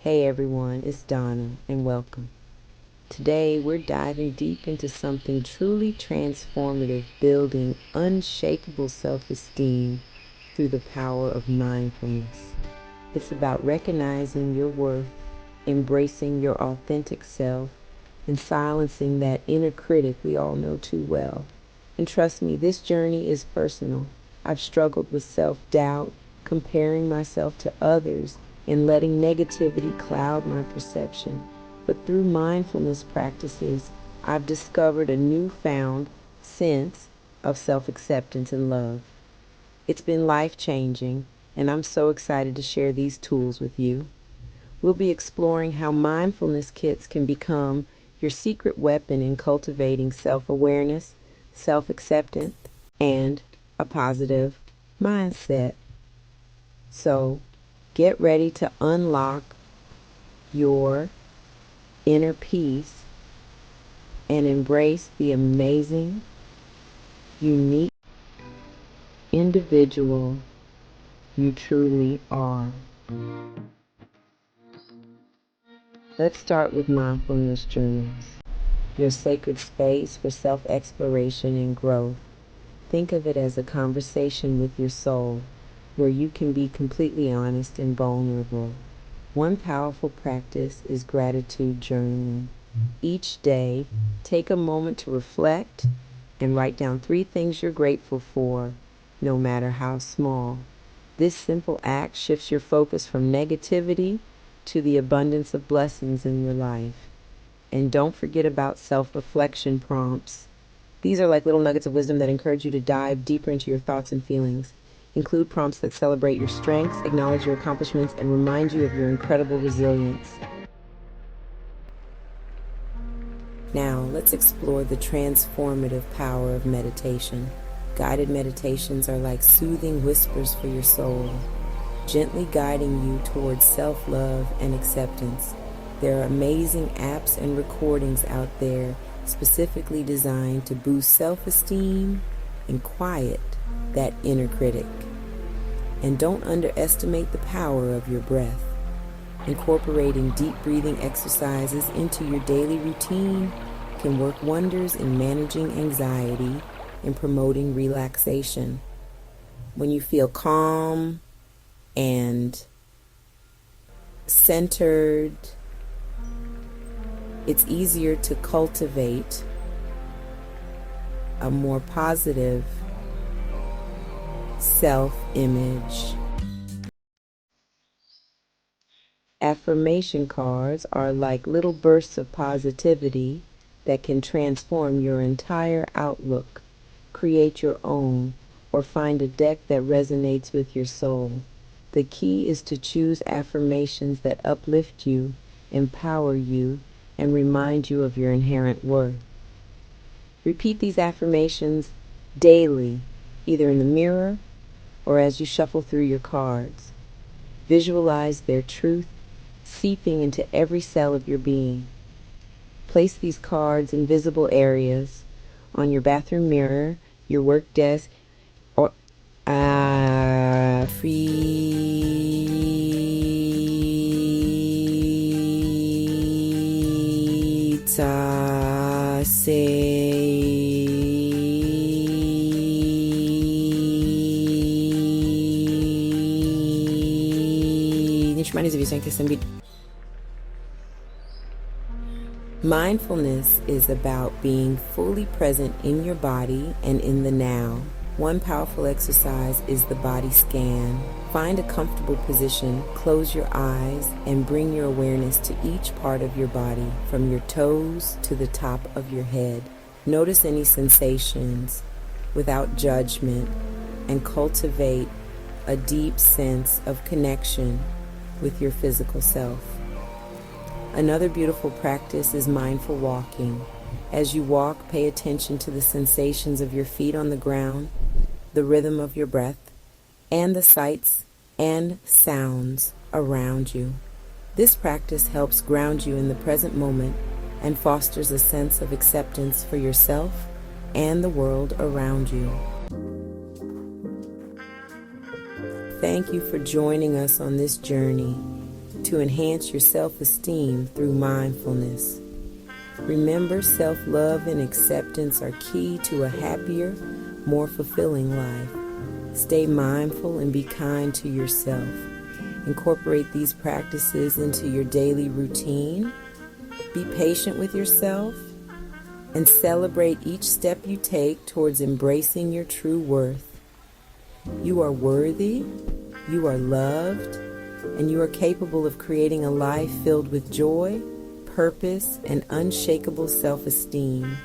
Hey everyone, it's Donna and welcome. Today we're diving deep into something truly transformative, building unshakable self-esteem through the power of mindfulness. It's about recognizing your worth, embracing your authentic self, and silencing that inner critic we all know too well. And trust me, this journey is personal. I've struggled with self-doubt, comparing myself to others, and letting negativity cloud my perception. But through mindfulness practices, I've discovered a newfound sense of self-acceptance and love. It's been life-changing, and I'm so excited to share these tools with you. We'll be exploring how mindfulness kits can become your secret weapon in cultivating self-awareness, self-acceptance, and a positive mindset. So, get ready to unlock your inner peace and embrace the amazing, unique individual you truly are. Let's start with mindfulness journals, your sacred space for self-exploration and growth. Think of it as a conversation with your soul, where you can be completely honest and vulnerable. One powerful practice is gratitude journaling. Each day, take a moment to reflect and write down 3 things you're grateful for, no matter how small. This simple act shifts your focus from negativity to the abundance of blessings in your life. And don't forget about self-reflection prompts. These are like little nuggets of wisdom that encourage you to dive deeper into your thoughts and feelings. Include prompts that celebrate your strengths, acknowledge your accomplishments, and remind you of your incredible resilience. Now, let's explore the transformative power of meditation. Guided meditations are like soothing whispers for your soul, gently guiding you towards self-love and acceptance. There are amazing apps and recordings out there specifically designed to boost self-esteem and quiet that inner critic. And don't underestimate the power of your breath. Incorporating deep breathing exercises into your daily routine can work wonders in managing anxiety and promoting relaxation. When you feel calm and centered, it's easier to cultivate a more positive self-image. Affirmation cards are like little bursts of positivity that can transform your entire outlook. Create your own, or find a deck that resonates with your soul. The key is to choose affirmations that uplift you, empower you, and remind you of your inherent worth. Repeat these affirmations daily, either in the mirror or as you shuffle through your cards. Visualize their truth seeping into every cell of your being. Place these cards in visible areas on your bathroom mirror, your work desk, or Mindfulness is about being fully present in your body and in the now. One powerful exercise is the body scan. Find a comfortable position, close your eyes, and bring your awareness to each part of your body, from your toes to the top of your head. Notice any sensations without judgment and cultivate a deep sense of connection with your physical self. Another beautiful practice is mindful walking. As you walk, pay attention to the sensations of your feet on the ground, the rhythm of your breath, and the sights and sounds around you. This practice helps ground you in the present moment and fosters a sense of acceptance for yourself and the world around you. Thank you for joining us on this journey. to enhance your self-esteem through mindfulness. Remember, self-love and acceptance are key to a happier, more fulfilling life. Stay mindful and be kind to yourself. Incorporate these practices into your daily routine. Be patient with yourself and celebrate each step you take towards embracing your true worth. You are worthy, you are loved, and you are capable of creating a life filled with joy, purpose, and unshakable self-esteem.